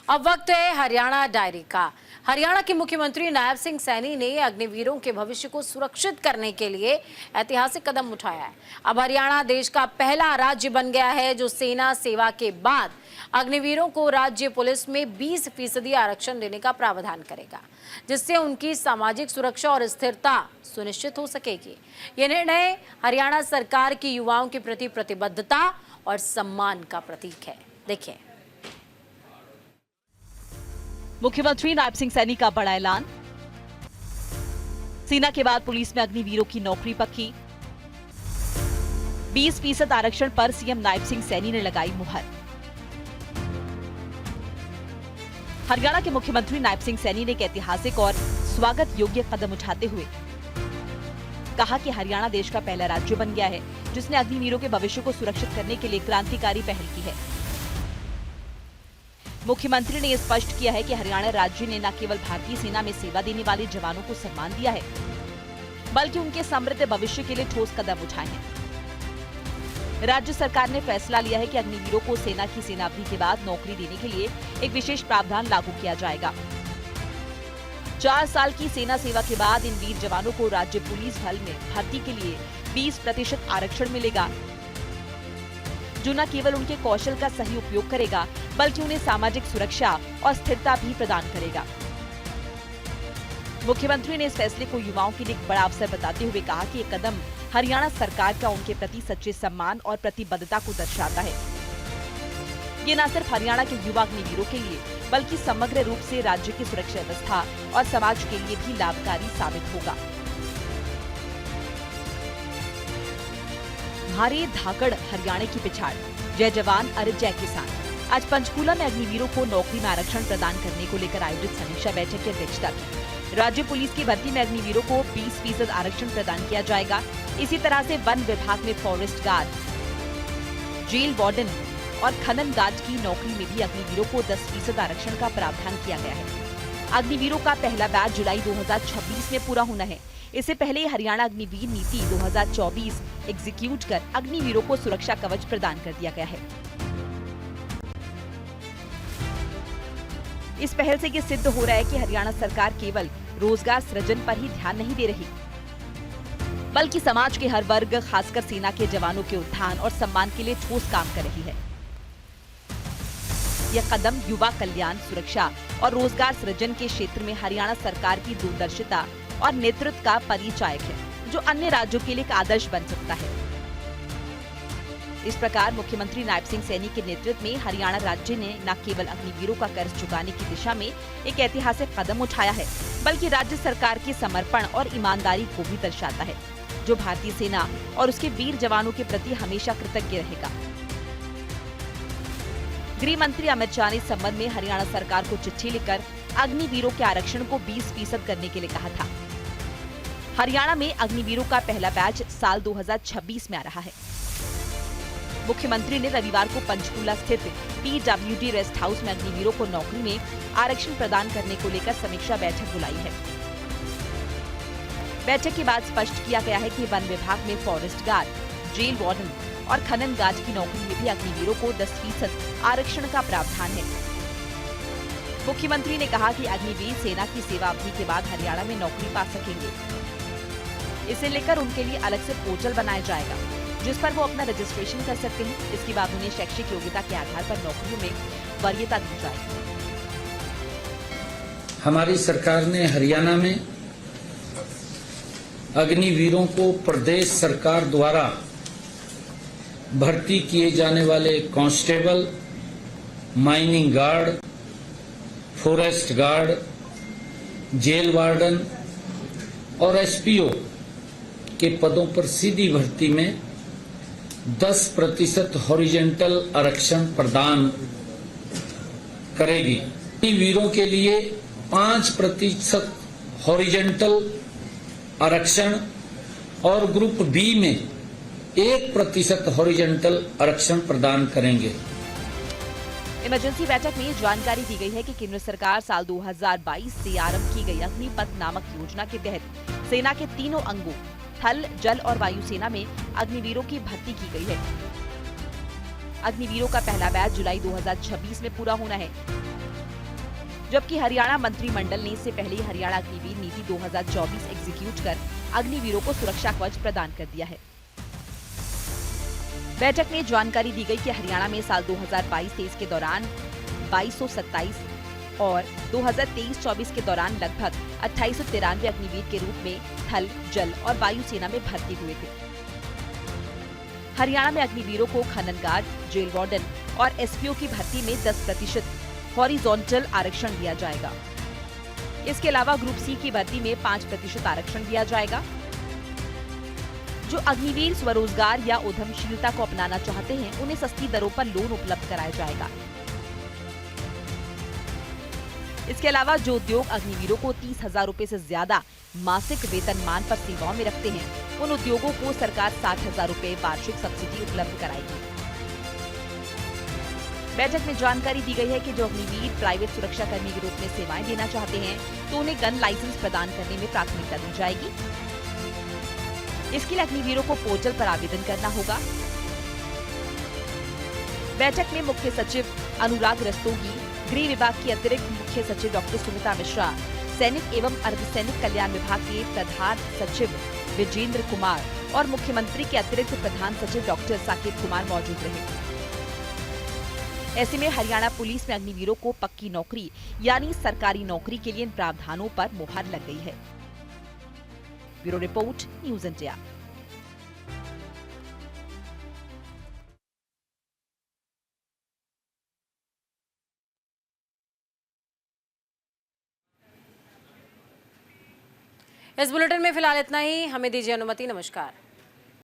अब वक्त है हरियाणा डायरी का। हरियाणा के मुख्यमंत्री नायब सिंह सैनी ने अग्निवीरों के भविष्य को सुरक्षित करने के लिए ऐतिहासिक कदम उठाया है। अब हरियाणा देश का पहला राज्य बन गया है जो सेना सेवा के बाद अग्निवीरों को राज्य पुलिस में 20% आरक्षण देने का प्रावधान करेगा, जिससे उनकी सामाजिक सुरक्षा और स्थिरता सुनिश्चित हो सकेगी। यह निर्णय हरियाणा सरकार की युवाओं के प्रति प्रतिबद्धता और सम्मान का प्रतीक है। देखिए, मुख्यमंत्री नायब सिंह सैनी का बड़ा ऐलान। सेना के बाद पुलिस में अग्निवीरों की नौकरी पक्की। 20% आरक्षण पर सीएम नायब सिंह सैनी ने लगाई मुहर। हरियाणा के मुख्यमंत्री नायब सिंह सैनी ने एक ऐतिहासिक और स्वागत योग्य कदम उठाते हुए कहा कि हरियाणा देश का पहला राज्य बन गया है जिसने अग्निवीरों के भविष्य को सुरक्षित करने के लिए क्रांतिकारी पहल की है। मुख्यमंत्री ने स्पष्ट किया है कि हरियाणा राज्य ने न केवल भारतीय सेना में सेवा देने वाले जवानों को सम्मान दिया है, बल्कि उनके समृद्ध भविष्य के लिए ठोस कदम उठाए हैं। राज्य सरकार ने फैसला लिया है कि अग्निवीरों को सेना की सेनावधि के बाद नौकरी देने के लिए एक विशेष प्रावधान लागू किया जाएगा। 4 साल की सेना सेवा के बाद इन वीर जवानों को राज्य पुलिस बल में भर्ती के लिए 20% आरक्षण मिलेगा, जो न केवल उनके कौशल का सही उपयोग करेगा बल्कि उन्हें सामाजिक सुरक्षा और स्थिरता भी प्रदान करेगा। मुख्यमंत्री ने इस फैसले को युवाओं के लिए एक बड़ा अवसर बताते हुए कहा कि ये कदम हरियाणा सरकार का उनके प्रति सच्चे सम्मान और प्रतिबद्धता को दर्शाता है। ये न सिर्फ हरियाणा के युवा अग्निवीरों के लिए बल्कि समग्र रूप से राज्य की सुरक्षा व्यवस्था और समाज के लिए भी लाभकारी साबित होगा। भारी धाकड़ हरियाणा की पिछाड़, जय जवान अरे जय किसान। आज पंचकूला में अग्निवीरों को नौकरी में आरक्षण प्रदान करने को लेकर आयोजित समीक्षा बैठक की अध्यक्षता की। राज्य पुलिस की भर्ती में अग्निवीरों को 20% आरक्षण प्रदान किया जाएगा। इसी तरह से वन विभाग में फॉरेस्ट गार्ड, जेल वार्डन और खनन गार्ड की नौकरी में भी अग्निवीरों को 10% आरक्षण का प्रावधान किया गया है। अग्निवीरों का पहला बैच जुलाई 2026 में पूरा होना है। इससे पहले हरियाणा अग्निवीर नीति 2024 एग्जीक्यूट कर अग्निवीरों को सुरक्षा कवच प्रदान कर दिया गया है। इस पहल से ये सिद्ध हो रहा है कि हरियाणा सरकार केवल रोजगार सृजन पर ही ध्यान नहीं दे रही, बल्कि समाज के हर वर्ग, खासकर सेना के जवानों के उत्थान और सम्मान के लिए ठोस काम कर रही है। यह कदम युवा कल्याण, सुरक्षा और रोजगार सृजन के क्षेत्र में हरियाणा सरकार की दूरदर्शिता और नेतृत्व का परिचायक है, जो अन्य राज्यों के लिए एक आदर्श बन सकता है। इस प्रकार मुख्यमंत्री नायब सिंह सैनी के नेतृत्व में हरियाणा राज्य ने न केवल अग्निवीरों का कर्ज चुकाने की दिशा में एक ऐतिहासिक कदम उठाया है, बल्कि राज्य सरकार के समर्पण और ईमानदारी को भी दर्शाता है, जो भारतीय सेना और उसके वीर जवानों के प्रति हमेशा कृतज्ञ रहेगा। गृह मंत्री अमित शाह ने इस संबंध में हरियाणा सरकार को चिट्ठी लिखकर अग्निवीरों के आरक्षण को 20% करने के लिए कहा था। हरियाणा में अग्निवीरों का पहला बैच साल 2026 में आ रहा है। मुख्यमंत्री ने रविवार को पंचकूला स्थित PWD रेस्ट हाउस में अग्निवीरों को नौकरी में आरक्षण प्रदान करने को लेकर समीक्षा बैठक बुलाई है। बैठक के बाद स्पष्ट किया गया है कि वन विभाग में फॉरेस्ट गार्ड, जेल वार्डन और खनन गार्ड की नौकरी में भी अग्निवीरों को 10% आरक्षण का प्रावधान है। मुख्यमंत्री ने कहा कि अग्निवीर सेना की सेवा अवधि के बाद हरियाणा में नौकरी पा सकेंगे। इसे लेकर उनके लिए अलग से पोर्टल बनाया जाएगा, जिस पर वो अपना रजिस्ट्रेशन कर सकते हैं। इसके बाद उन्हें शैक्षिक योग्यता के आधार पर नौकरियों में वरीयता दी जाएगी। हमारी सरकार ने हरियाणा में अग्निवीरों को प्रदेश सरकार द्वारा भर्ती किए जाने वाले constable, mining guard, forest guard, jail warden और SPO के पदों पर सीधी भर्ती में 10% हॉरिजेंटल आरक्षण प्रदान करेगी। वीरों के लिए 5% हॉरिजेंटल आरक्षण और ग्रुप B में 1% हॉरिजेंटल आरक्षण प्रदान करेंगे। इमरजेंसी बैठक में जानकारी दी गई है कि केंद्र सरकार साल 2022 से आरंभ की गई अग्निपथ नामक योजना के तहत सेना के तीनों अंगों थल, जल और वायु सेना में अग्निवीरों की भर्ती की गई है। अग्निवीरों का पहला बैच जुलाई 2026 में पूरा होना है। जबकि हरियाणा मंत्रिमंडल ने इससे पहले ही हरियाणा अग्निवीर नीति 2024 एग्जीक्यूट कर अग्निवीरों को सुरक्षा कवच प्रदान कर दिया है। बैठक में जानकारी दी गई कि हरियाणा में साल 2022-23 के दौरान 2227 और 2023-24 के दौरान लगभग 2893 अग्निवीर के रूप में थल, जल और वायु सेना में भर्ती हुए थे। हरियाणा में अग्निवीरों को खनन गार्ड, जेल वार्डन और एसपीओ की भर्ती में 10% हॉरिजॉन्टल आरक्षण दिया जाएगा। इसके अलावा ग्रुप सी की भर्ती में 5% आरक्षण दिया जाएगा। जो अग्निवीर स्वरोजगार या उद्यमशीलता को अपनाना चाहते हैं, उन्हें सस्ती दरों पर लोन उपलब्ध कराया जाएगा। इसके अलावा जो उद्योग अग्निवीरों को 30,000 रुपए से ज्यादा मासिक वेतनमान पर सेवाओं में रखते हैं, उन उद्योगों को सरकार 60,000 रुपए वार्षिक सब्सिडी उपलब्ध कराएगी। बैठक में जानकारी दी गई है कि जो अग्निवीर प्राइवेट सुरक्षा कर्मी के रूप में सेवाएं देना चाहते हैं, तो उन्हें गन लाइसेंस प्रदान करने में प्राथमिकता दी जाएगी। इसके लिए अग्निवीरों को पोर्टल पर आवेदन करना होगा। बैठक में मुख्य सचिव अनुराग रस्तोगी, गृह विभाग की अतिरिक्त मुख्य सचिव डॉक्टर सुमिता मिश्रा, सैनिक एवं अर्धसैनिक कल्याण विभाग के प्रधान सचिव विजेंद्र कुमार और मुख्यमंत्री के अतिरिक्त प्रधान सचिव डॉक्टर साकेत कुमार मौजूद रहे। ऐसे में हरियाणा पुलिस में अग्निवीरों को पक्की नौकरी यानी सरकारी नौकरी के लिए इन प्रावधानों पर मुहर लग गई है। Bureau report, news India. इस बुलेटिन में फिलहाल इतना ही। हमें दीजिए अनुमति। नमस्कार।